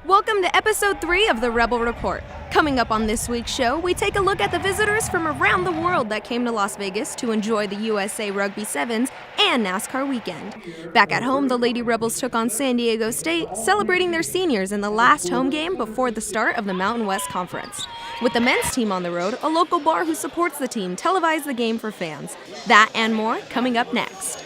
Welcome to episode 3 of the Rebel Report. Coming up on this week's show, we take a look at the visitors from around the world that came to Las Vegas to enjoy the USA Rugby Sevens and NASCAR Weekend. Back at home, the Lady Rebels took on San Diego State, celebrating their seniors in the last home game before the start of the Mountain West Conference. With the men's team on the road, a local bar who supports the team televised the game for fans. That and more coming up next.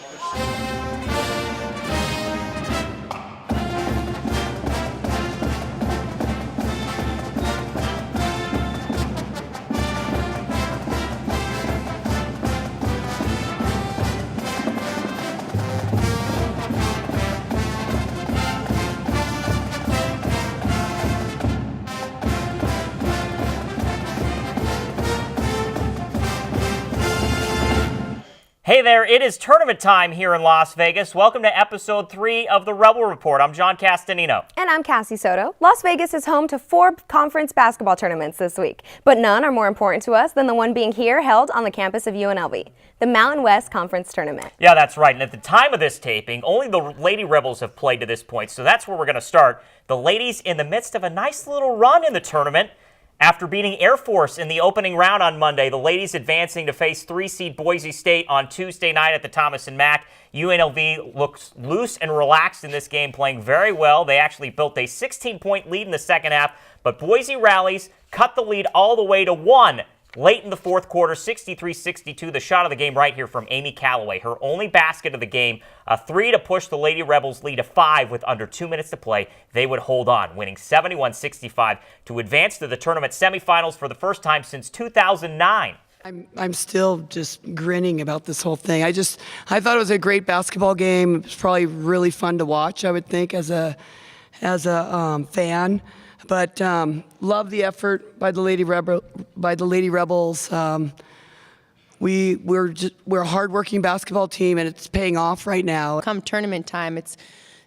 Hey there, it is tournament time here in Las Vegas. Welcome to episode 3 of the Rebel Report. I'm John Castanino. And I'm Cassie Soto. Las Vegas is home to 4 conference basketball tournaments this week, but none are more important to us than the one being here held on the campus of UNLV, the Mountain West Conference Tournament. Yeah, that's right. And at the time of this taping, only the Lady Rebels have played to this point, so that's where we're going to start. The ladies in the midst of a nice little run in the tournament. After beating Air Force in the opening round on Monday, the ladies advancing to face 3-seed Boise State on Tuesday night at the Thomas & Mack. UNLV looks loose and relaxed in this game, playing very well. They actually built a 16-point lead in the second half, but Boise rallies, cut the lead all the way to 1 late in the fourth quarter, 63-62. The shot of the game right here from Amy Calloway. Her only basket of the game, a 3 to push the Lady Rebels lead to 5 with under 2 minutes to play. They would hold on, winning 71-65 to advance to the tournament semifinals for the first time since 2009. I'm still just grinning about this whole thing. I thought it was a great basketball game. It was probably really fun to watch, I would think, as a fan. But love the effort by the Lady Rebels. We're a hardworking basketball team, and it's paying off right now. Come tournament time,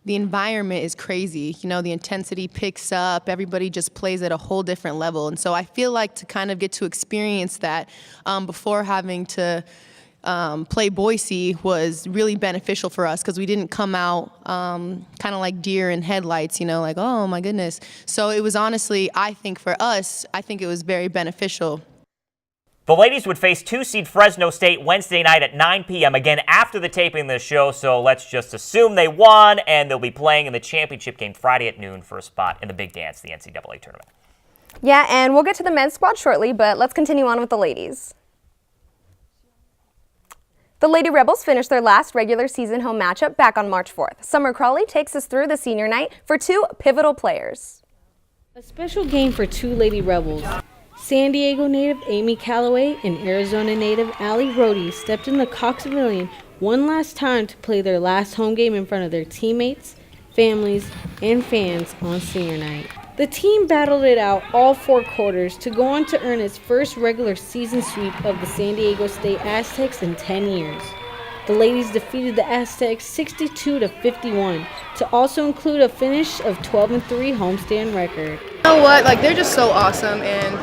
the environment is crazy. You know, the intensity picks up. Everybody just plays at a whole different level, and so I feel like to kind of get to experience that before having to play Boise was really beneficial for us because we didn't come out kind of like deer in headlights, you know, like, oh my goodness. So it was honestly, I think for us, I think it was very beneficial. The ladies would face 2-seed Fresno State Wednesday night at 9 p.m. again after the taping of the show, so let's just assume they won, and they'll be playing in the championship game Friday at noon for a spot in the Big Dance, the NCAA tournament. Yeah, and we'll get to the men's squad shortly, but let's continue on with the ladies. The Lady Rebels finished their last regular season home matchup back on March 4th. Summer Crawley takes us through the senior night for 2 pivotal players. A special game for 2 Lady Rebels. San Diego native Amy Calloway and Arizona native Allie Brody stepped in the Cox Pavilion one last time to play their last home game in front of their teammates, families, and fans on senior night. The team battled it out all 4 quarters to go on to earn its first regular season sweep of the San Diego State Aztecs in 10 years. The ladies defeated the Aztecs 62-51 to also include a finish of 12-3 homestand record. You know what? Like, they're just so awesome, and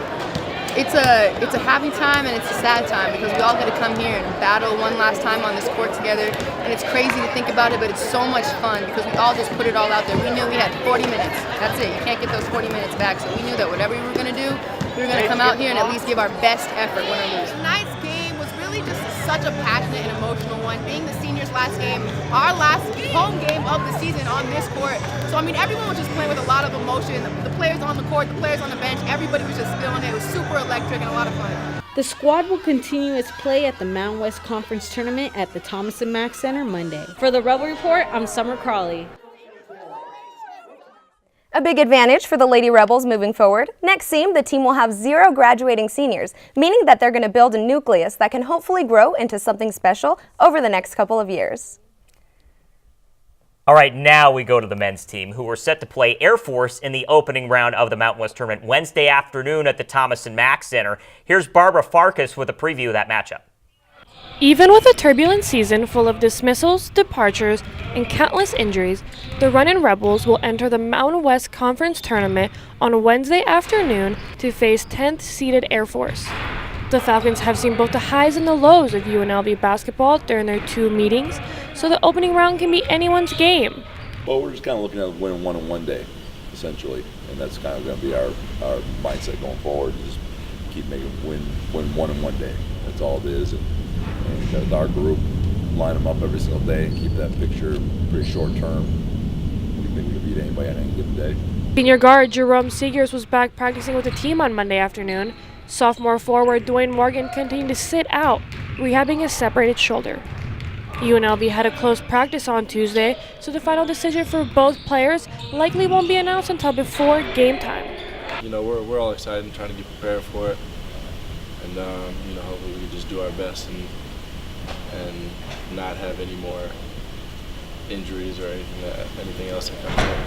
it's a happy time and it's a sad time because we all get to come here and battle one last time on this court together, and it's crazy to think about it, but it's so much fun because we all just put it all out there. We knew we had 40 minutes. That's it. You can't get those 40 minutes back, so we knew that whatever we were going to do, we were going to come out here and at least give our best effort, win or lose. Tonight's game was really just such a passionate and emotional one, being the seniors' last game, our last home game of the season on this court. So, I mean, everyone was just playing with a lot of emotion. The players on the court, the players on the bench, everybody was just feeling it. It was super electric and a lot of fun. The squad will continue its play at the Mountain West Conference Tournament at the Thomas & Mack Center Monday. For the Rebel Report, I'm Summer Crawley. A big advantage for the Lady Rebels moving forward. Next season, the team will have 0 graduating seniors, meaning that they're going to build a nucleus that can hopefully grow into something special over the next couple of years. All right, now we go to the men's team, who are set to play Air Force in the opening round of the Mountain West Tournament Wednesday afternoon at the Thomas & Mack Center. Here's Barbara Farkas with a preview of that matchup. Even with a turbulent season full of dismissals, departures, and countless injuries, the Runnin' Rebels will enter the Mountain West Conference Tournament on Wednesday afternoon to face 10th-seeded Air Force. The Falcons have seen both the highs and the lows of UNLV basketball during their 2 meetings, so the opening round can be anyone's game. Well, we're just kind of looking at winning one on one day. essentially, and that's kind of going to be our mindset going forward. Just keep making win one in one day. That's all it is, and with our group, line them up every single day and keep that picture pretty short term. We think we can beat anybody on any given day. Senior guard Jerome Seegers was back practicing with the team on Monday afternoon. Sophomore forward Dwayne Morgan continued to sit out, rehabbing his separated shoulder. UNLV had a close practice on Tuesday, so the final decision for both players likely won't be announced until before game time. You know, we're all excited and trying to get prepared for it, and you know, hopefully we can just do our best and not have any more injuries or anything else that comes up.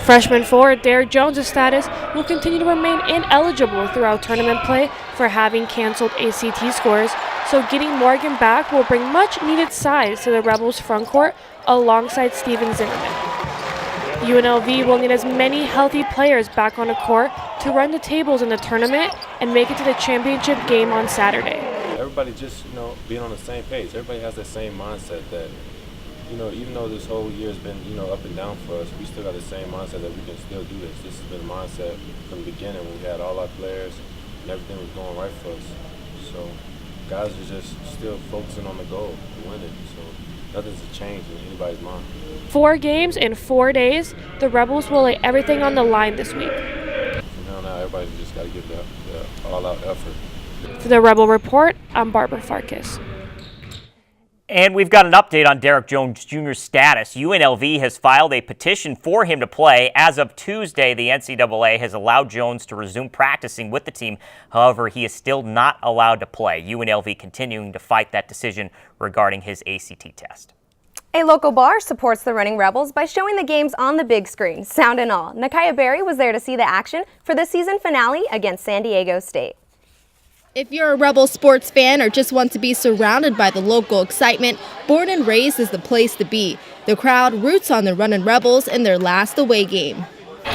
Freshman forward Derek Jones' status will continue to remain ineligible throughout tournament play for having canceled ACT scores, so getting Morgan back will bring much-needed size to the Rebels' front court alongside Steven Zimmerman. UNLV will need as many healthy players back on the court to run the tables in the tournament and make it to the championship game on Saturday. Everybody just, you know, being on the same page. Everybody has that same mindset that, you know, even though this whole year has been, you know, up and down for us, we still got the same mindset that we can still do this. This has been a mindset from the beginning when we had all our players and everything was going right for us. So guys are just still focusing on the goal, winning. So nothing's a change in anybody's mind. 4 games in 4 days, the Rebels will lay everything on the line this week. From now on, everybody just got to give the all-out effort. For the Rebel Report, I'm Barbara Farkas. And we've got an update on Derek Jones Jr.'s status. UNLV has filed a petition for him to play. As of Tuesday, the NCAA has allowed Jones to resume practicing with the team. However, he is still not allowed to play. UNLV continuing to fight that decision regarding his ACT test. A local bar supports the Running Rebels by showing the games on the big screen, sound and all. Nakaya Berry was there to see the action for the season finale against San Diego State. If you're a Rebel sports fan or just want to be surrounded by the local excitement, Born and Raised is the place to be. The crowd roots on the Runnin' Rebels in their last away game.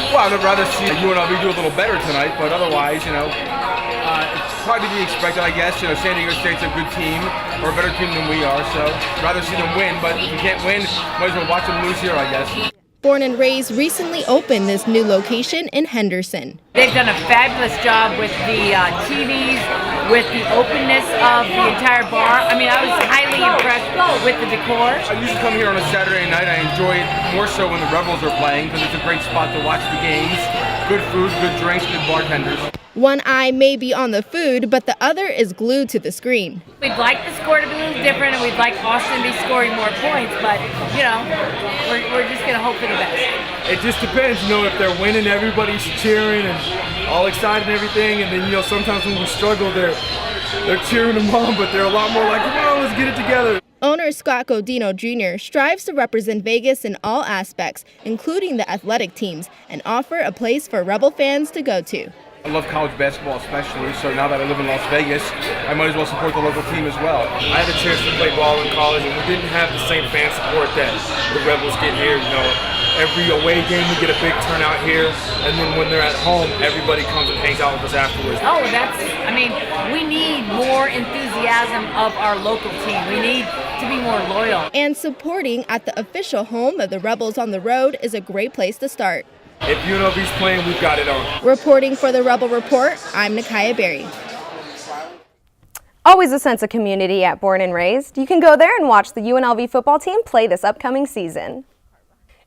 Well, I'd rather see UNLV do a little better tonight, but otherwise, you know, it's probably to be expected, I guess. You know, San Diego State's a good team, or a better team than we are, so I'd rather see them win, but if you can't win, might as well watch them lose here, I guess. Born and Raised recently opened this new location in Henderson. They've done a fabulous job with the TVs, with the openness of the entire bar. I mean, I was highly impressed with the decor. I usually come here on a Saturday night. I enjoy it more so when the Rebels are playing because it's a great spot to watch the games. Good food, good drinks, good bartenders. One eye may be on the food, but the other is glued to the screen. We'd like the score to be a little different, and we'd like Austin to be scoring more points, but, you know, we're just going to hope for the best. It just depends, you know, if they're winning, everybody's cheering and all excited and everything, and then, you know, sometimes when we struggle, they're cheering them on, but they're a lot more like, come on, let's get it together. Owner Scott Godino Jr. strives to represent Vegas in all aspects, including the athletic teams, and offer a place for Rebel fans to go to. I love college basketball especially, so now that I live in Las Vegas, I might as well support the local team as well. I had a chance to play ball in college, and we didn't have the same fan support that the Rebels get here. You know, every away game we get a big turnout here, and then when they're at home, everybody comes and hangs out with us afterwards. Oh, I mean, we need more enthusiasm of our local team. We need to be more loyal. And supporting at the official home of the Rebels on the road is a great place to start. If UNLV's playing, we've got it on. Reporting for the Rebel Report, I'm Nakaya Berry. Always a sense of community at Born and Raised. You can go there and watch the UNLV football team play this upcoming season.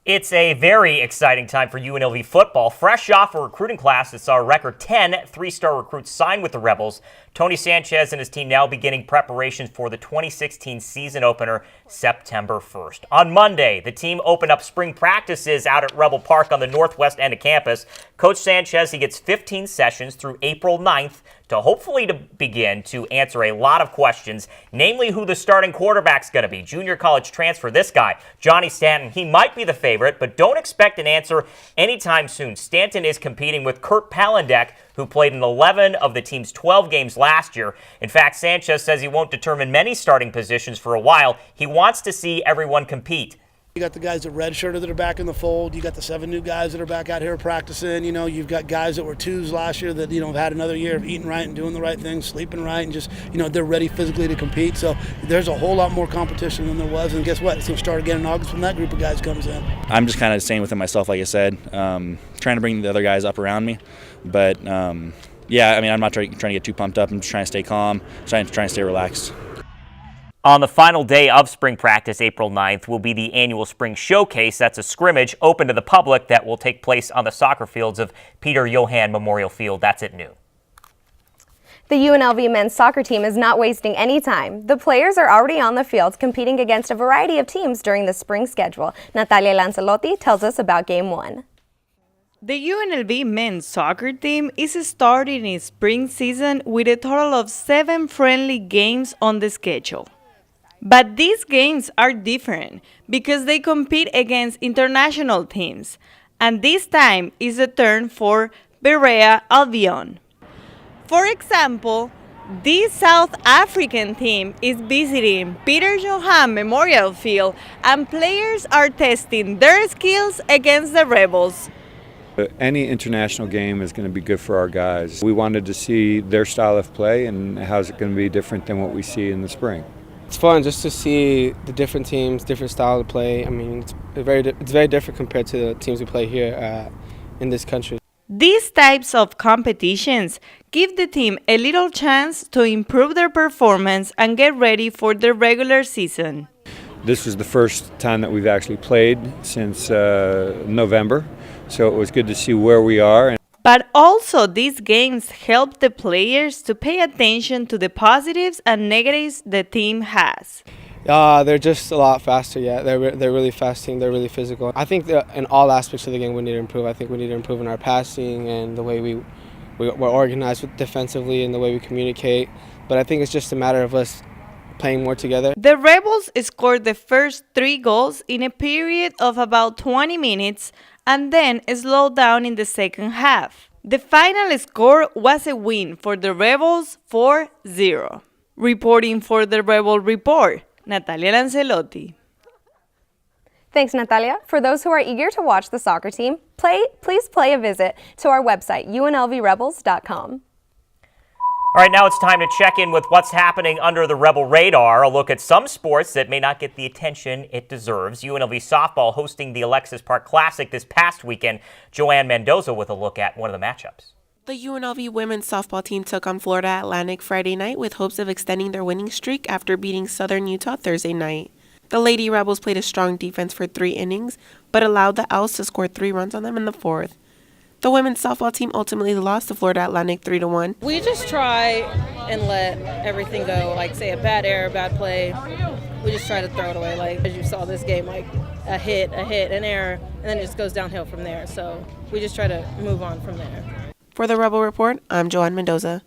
It's a very exciting time for UNLV football. Fresh off a recruiting class that saw a record 10 three-star recruits sign with the Rebels, Tony Sanchez and his team now beginning preparations for the 2016 season opener September 1st. On Monday, the team opened up spring practices out at Rebel Park on the northwest end of campus. Coach Sanchez, he gets 15 sessions through April 9th to hopefully begin to answer a lot of questions, namely who the starting quarterback's going to be. Junior college transfer, this guy, Johnny Stanton, he might be the favorite, but don't expect an answer anytime soon. Stanton is competing with Kurt Palendek, who played in 11 of the team's 12 games last year. In fact, Sanchez says he won't determine many starting positions for a while. He wants to see everyone compete. You got the guys that redshirted that are back in the fold. You got the 7 new guys that are back out here practicing. You've got guys that were 2s last year that, have had another year of eating right and doing the right things, sleeping right, and just, they're ready physically to compete. So there's a whole lot more competition than there was. And guess what? It's going to start again in August when that group of guys comes in. I'm just kind of staying within myself, like I said, trying to bring the other guys up around me. But, yeah, I mean, I'm not trying to get too pumped up. I'm just trying to stay calm, trying to stay relaxed. On the final day of spring practice, April 9th, will be the annual Spring Showcase. That's a scrimmage open to the public that will take place on the soccer fields of Peter Johann Memorial Field. That's at noon. The UNLV men's soccer team is not wasting any time. The players are already on the field competing against a variety of teams during the spring schedule. Natalia Lancelotti tells us about Game 1. The UNLV men's soccer team is starting its spring season with a total of 7 friendly games on the schedule. But these games are different because they compete against international teams, and this time is a turn for Berea Albion. For example, this South African team is visiting Peter Johann Memorial Field, and players are testing their skills against the Rebels. Any international game is going to be good for our guys. We wanted to see their style of play and how's it going to be different than what we see in the spring. It's fun just to see the different teams, different style of play. I mean, it's very different compared to the teams we play here in this country. These types of competitions give the team a little chance to improve their performance and get ready for the regular season. This was the first time that we've actually played since November, so it was good to see where we are. But also, these games help the players to pay attention to the positives and negatives the team has. They're just a lot faster, yeah. They're really fast team, they're really physical. I think that in all aspects of the game we need to improve. I think we need to improve in our passing and the way we're organized defensively and the way we communicate. But I think it's just a matter of us playing more together. The Rebels scored the first 3 goals in a period of about 20 minutes and then slowed down in the second half. The final score was a win for the Rebels 4-0. Reporting for the Rebel Report, Natalia Lancelotti. Thanks, Natalia. For those who are eager to watch the soccer team, please pay a visit to our website, unlvrebels.com. All right, now it's time to check in with what's happening under the Rebel radar, a look at some sports that may not get the attention it deserves. UNLV Softball hosting the Alexis Park Classic this past weekend. Joanne Mendoza with a look at one of the matchups. The UNLV women's softball team took on Florida Atlantic Friday night with hopes of extending their winning streak after beating Southern Utah Thursday night. The Lady Rebels played a strong defense for 3 innings, but allowed the Owls to score 3 runs on them in the 4th. The women's softball team ultimately lost to Florida Atlantic 3-1. We just try and let everything go, like say a bad error, bad play. We just try to throw it away. Like as you saw this game, like a hit, an error, and then it just goes downhill from there. So we just try to move on from there. For the Rebel Report, I'm Joanne Mendoza.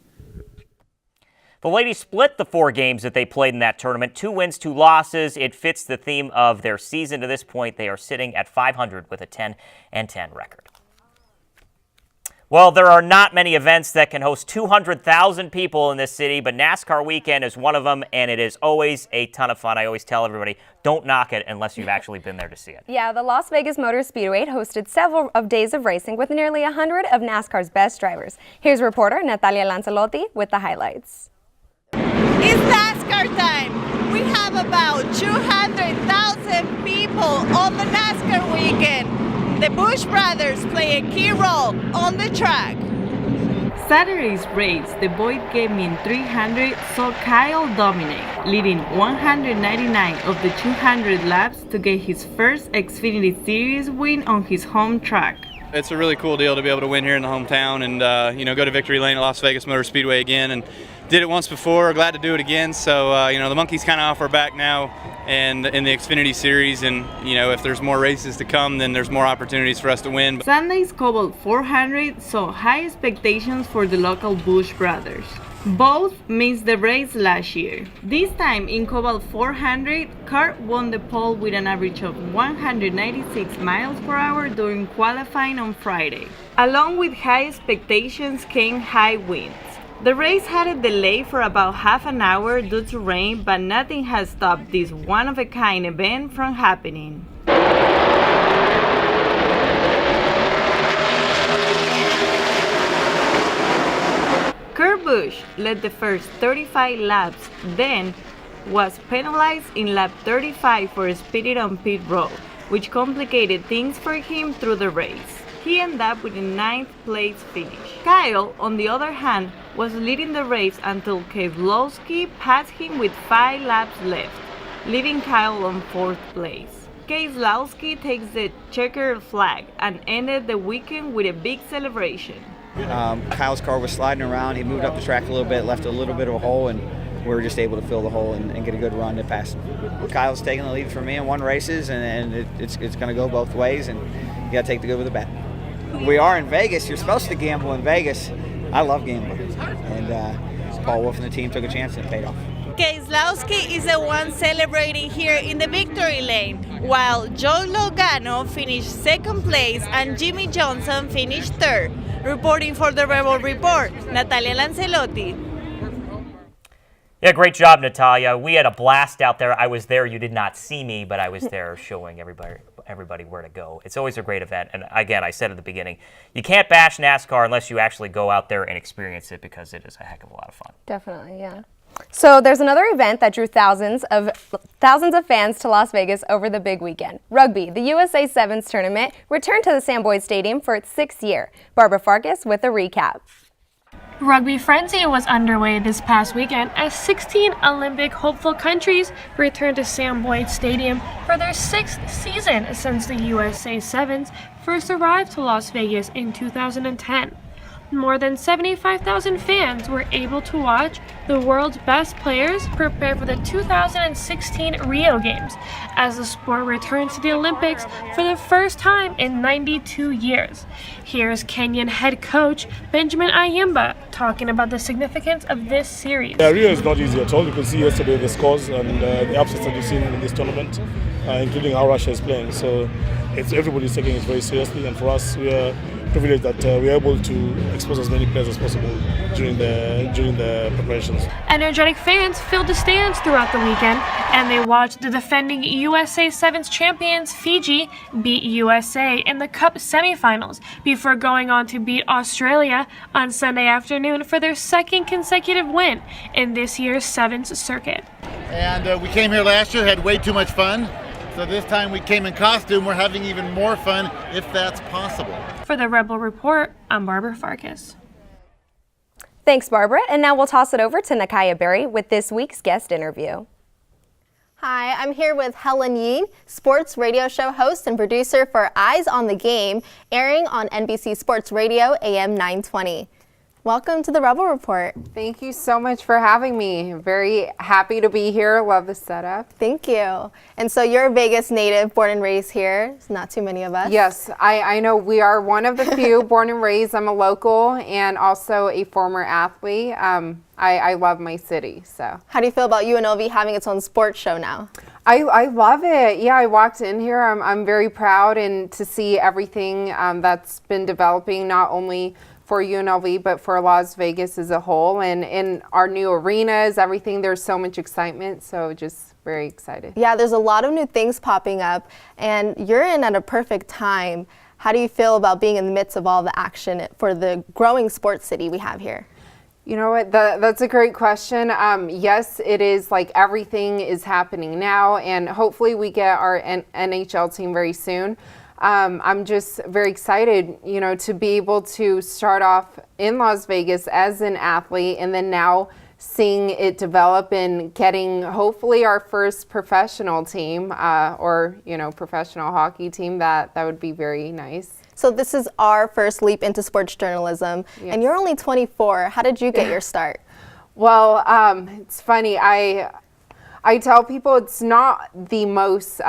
The ladies split the 4 games that they played in that tournament. 2 wins, 2 losses. It fits the theme of their season to this point. They are sitting at 500 with a 10-10 record. Well, there are not many events that can host 200,000 people in this city, but NASCAR Weekend is one of them, and it is always a ton of fun. I always tell everybody, don't knock it unless you've actually been there to see it. Yeah, the Las Vegas Motor Speedway hosted several days of racing with nearly 100 of NASCAR's best drivers. Here's reporter Natalia Lancelotti with the highlights. It's NASCAR time. We have about 200,000 people on the NASCAR Weekend. The Busch brothers play a key role on the track. Saturday's race, the Boyd Gaming 300, saw Kyle dominate, leading 199 of the 200 laps to get his first Xfinity Series win on his home track. It's a really cool deal to be able to win here in the hometown and go to victory lane at Las Vegas Motor Speedway again. And did it once before, glad to do it again. So the monkey's kind of off our back now and in the Xfinity Series, and if there's more races to come, then there's more opportunities for us to win. Sunday's Cobalt 400 saw high expectations for the local Busch brothers. Both missed the race last year. This time in Cobalt 400, Kurt won the pole with an average of 196 miles per hour during qualifying on Friday. Along with high expectations came high winds. The race had a delay for about half an hour due to rain, but nothing has stopped this one-of-a-kind event from happening. Bush led the first 35 laps, then was penalized in lap 35 for speeding on pit road, which complicated things for him through the race. He ended up with a 9th place finish. Kyle, on the other hand, was leading the race until Keselowski passed him with 5 laps left, leaving Kyle on 4th place. Keselowski takes the checkered flag and ended the weekend with a big celebration. Kyle's car was sliding around. He moved up the track a little bit, left a little bit of a hole, and we were just able to fill the hole and get a good run to pass him. Kyle's taking the lead from me in 1 races, and it's going to go both ways, and you got to take the good with the bad. We are in Vegas. You're supposed to gamble in Vegas. I love gambling, and Paul Wolf and the team took a chance and it paid off. Keselowski is the one celebrating here in the victory lane, while Joe Logano finished 2nd place and Jimmy Johnson finished 3rd. Reporting for the Rebel Report, Natalia Lancelotti. Yeah, great job, Natalia. We had a blast out there. I was there. You did not see me, but I was there showing everybody where to go. It's always a great event. And again, I said at the beginning, you can't bash NASCAR unless you actually go out there and experience it, because it is a heck of a lot of fun. Definitely, yeah. So there's another event that drew thousands of fans to Las Vegas over the big weekend. Rugby, the USA Sevens Tournament, returned to the Samboy Stadium for its 6th year. Barbara Farkas with a recap. Rugby Frenzy was underway this past weekend as 16 Olympic hopeful countries returned to Sam Boyd Stadium for their 6th season since the USA Sevens first arrived to Las Vegas in 2010. More than 75,000 fans were able to watch the world's best players prepare for the 2016 Rio Games as the sport returns to the Olympics for the first time in 92 years. Here's Kenyan head coach Benjamin Ayimba talking about the significance of this series. Yeah, Rio is not easy at all. You could see yesterday the scores and the upsets that you've seen in this tournament, including how Russia is playing. So everybody's taking it very seriously, and for us, we are privileged that we're able to expose as many players as possible during the preparations. Energetic fans filled the stands throughout the weekend, and they watched the defending USA Sevens champions Fiji beat USA in the Cup semifinals before going on to beat Australia on Sunday afternoon for their 2nd consecutive win in this year's Sevens circuit. And we came here last year, had way too much fun. So this time we came in costume. We're having even more fun, if that's possible. For the Rebel Report, I'm Barbara Farkas. Thanks, Barbara. And now we'll toss it over to Nakaya Berry with this week's guest interview. Hi, I'm here with Helen Yee, sports radio show host and producer for Eyes on the Game, airing on NBC Sports Radio, AM 920. Welcome to the Rebel Report. Thank you so much for having me. Very happy to be here. Love the setup. Thank you. And so you're a Vegas native, born and raised here. There's not too many of us. Yes, I know we are one of the few born and raised. I'm a local and also a former athlete. I love my city. So, how do you feel about UNLV having its own sports show now? I love it. Yeah, I walked in here. I'm very proud and to see everything that's been developing, not only for UNLV, but for Las Vegas as a whole, and in our new arenas, everything. There's so much excitement, so just very excited. Yeah, there's a lot of new things popping up, and you're in at a perfect time. How do you feel about being in the midst of all the action for the growing sports city we have here? You know what, that's a great question. Yes, it is, like everything is happening now, and hopefully we get our NHL team very soon. I'm just very excited, you know, to be able to start off in Las Vegas as an athlete and then now seeing it develop and getting hopefully our first professional team or, you know, professional hockey team. That would be very nice. So this is our first leap into sports journalism, yes. And you're only 24. How did you get your start? Well, it's funny. I tell people it's not the most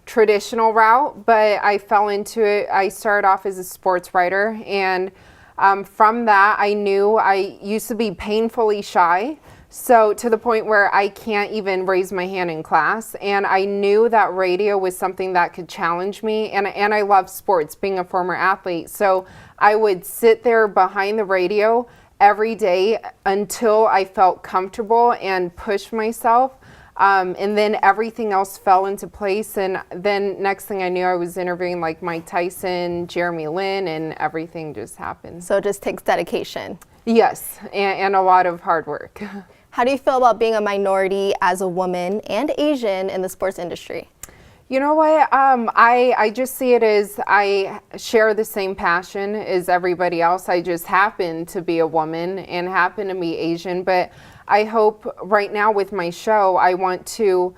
traditional route, but I fell into it. I started off as a sports writer, and from that, I knew I used to be painfully shy, so to the point where I can't even raise my hand in class, and I knew that radio was something that could challenge me, and I love sports, being a former athlete, so I would sit there behind the radio every day until I felt comfortable and push myself. And then everything else fell into place, and then next thing I knew, I was interviewing like Mike Tyson, Jeremy Lin, and everything just happened. So it just takes dedication. Yes, and a lot of hard work. How do you feel about being a minority as a woman and Asian in the sports industry? You know what? I just see it as I share the same passion as everybody else. I just happen to be a woman and happen to be Asian. But I hope right now with my show, I want to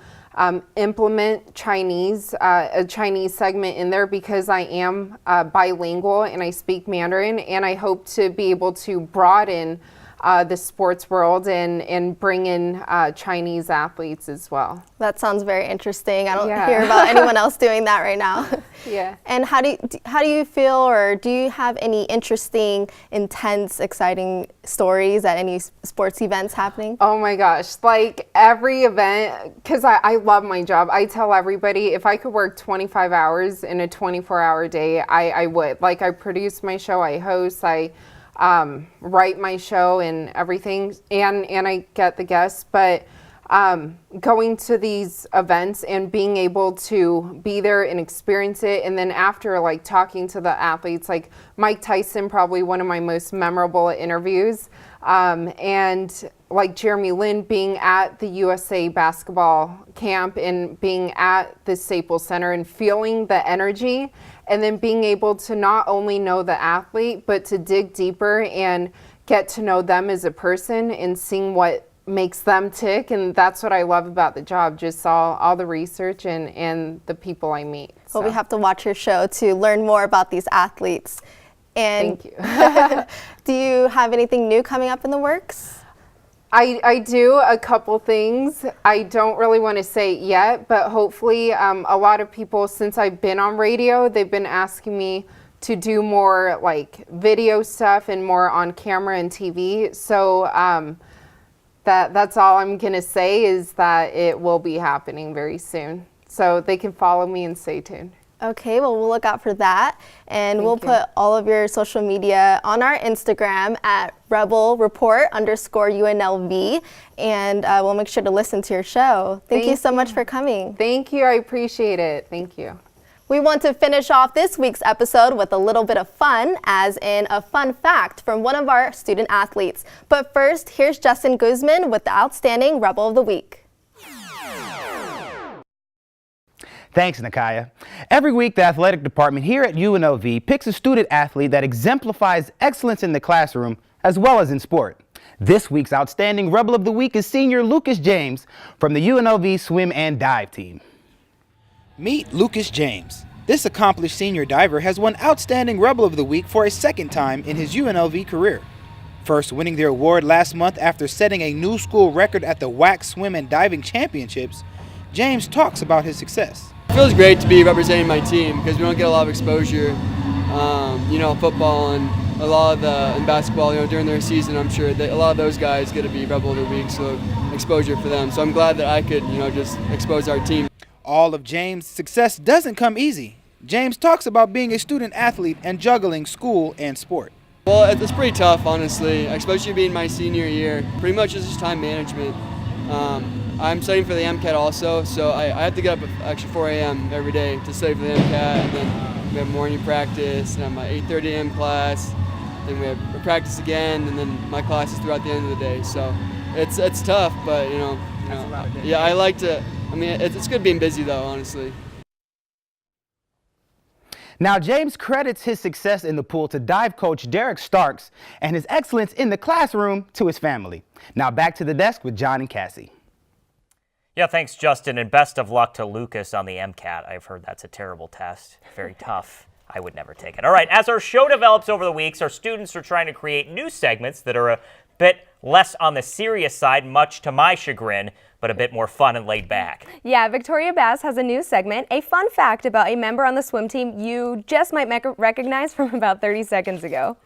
implement Chinese, a Chinese segment in there because I am bilingual and I speak Mandarin. And I hope to be able to broaden the sports world and bring in Chinese athletes as well. That sounds very interesting. I don't hear about anyone else doing that right now. Yeah. And how do you feel, or do you have any interesting, intense, exciting stories at any sports events happening? Oh my gosh, like every event, because I love my job. I tell everybody if I could work 25 hours in a 24-hour day, I would. Like I produce my show, I host, I write my show and everything, and I get the guests, but going to these events and being able to be there and experience it, and then after like talking to the athletes, like Mike Tyson, probably one of my most memorable interviews, and like Jeremy Lin being at the USA basketball camp and being at the Staples Center and feeling the energy, and then being able to not only know the athlete, but to dig deeper and get to know them as a person and seeing what makes them tick. And that's what I love about the job, just all the research and the people I meet. Well, we have to watch your show to learn more about these athletes. And thank you. Do you have anything new coming up in the works? I do a couple things. I don't really want to say it yet, but hopefully a lot of people, since I've been on radio, they've been asking me to do more like video stuff and more on camera and TV. So that's all I'm going to say, is that it will be happening very soon. So they can follow me and stay tuned. Okay, well, we'll look out for that. And we'll put all of your social media on our Instagram at rebelreport_UNLV. And we'll make sure to listen to your show. Thank you so much for coming. Thank you. I appreciate it. Thank you. We want to finish off this week's episode with a little bit of fun, as in a fun fact from one of our student athletes. But first, here's Justin Guzman with the Outstanding Rebel of the Week. Thanks, Nakaya. Every week, the athletic department here at UNLV picks a student athlete that exemplifies excellence in the classroom as well as in sport. This week's Outstanding Rebel of the Week is senior Lucas James from the UNLV Swim and Dive team. Meet Lucas James. This accomplished senior diver has won Outstanding Rebel of the Week for a second time in his UNLV career. First winning the award last month after setting a new school record at the WAC Swim and Diving Championships, James talks about his success. It feels great to be representing my team because we don't get a lot of exposure, football and a lot of in basketball, during their season. I'm sure that a lot of those guys get to be Rebel of the Week, so exposure for them. So I'm glad that I could, just expose our team. All of James' success doesn't come easy. James talks about being a student athlete and juggling school and sport. Well, it's pretty tough, honestly, especially being my senior year. Pretty much it's just time management. I'm studying for the MCAT also, so I have to get up at actually 4 a.m. every day to study for the MCAT, and then we have morning practice, and my 8:30 a.m. class, then we have practice again, and then my classes throughout the end of the day. So it's tough, but yeah, I like to. I mean, it's good being busy though, honestly. Now, James credits his success in the pool to dive coach Derek Starks and his excellence in the classroom to his family. Now back to the desk with John and Cassie. Yeah, thanks, Justin, and best of luck to Lucas on the MCAT. I've heard that's a terrible test, very tough. I would never take it. All right, as our show develops over the weeks, our students are trying to create new segments that are a bit less on the serious side, much to my chagrin, but a bit more fun and laid back. Yeah, Victoria Bass has a new segment, a fun fact about a member on the swim team you just might recognize from about 30 seconds ago.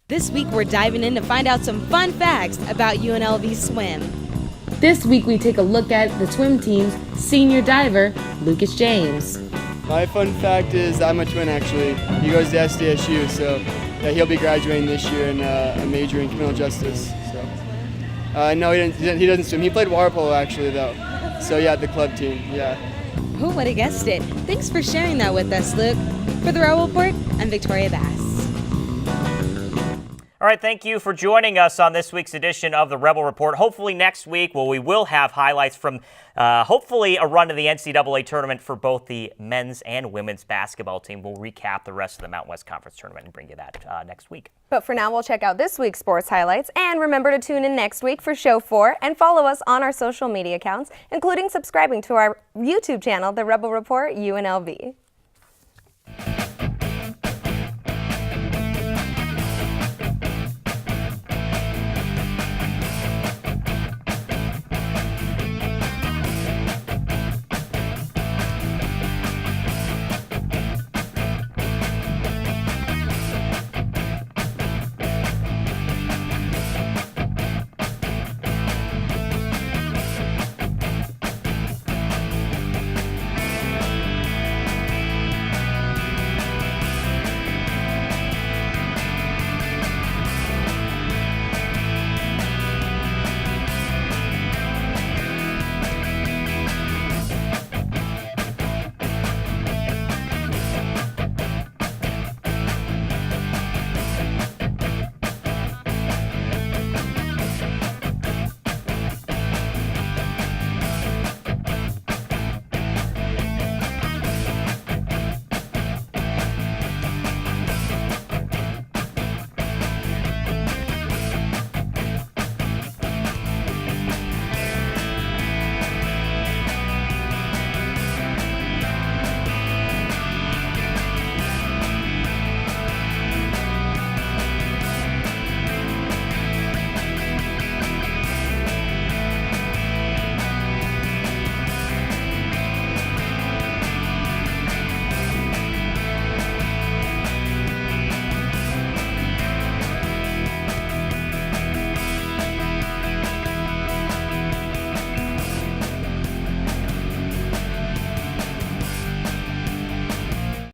This week we're diving in to find out some fun facts about UNLV Swim. This week we take a look at the swim team's senior diver, Lucas James. My fun fact is I'm a twin actually. He goes to SDSU, so yeah, he'll be graduating this year and a major in criminal justice. So no, he doesn't swim. He played water polo actually though. So yeah, the club team, yeah. Who would have guessed it? Thanks for sharing that with us, Luke. For the Rebel Report, I'm Victoria Bass. All right, thank you for joining us on this week's edition of the Rebel Report. Hopefully next week, we will have highlights from hopefully a run to the NCAA tournament for both the men's and women's basketball team. We'll recap the rest of the Mountain West Conference tournament and bring you that next week. But for now, we'll check out this week's sports highlights. And remember to tune in next week for Show 4 and follow us on our social media accounts, including subscribing to our YouTube channel, The Rebel Report UNLV.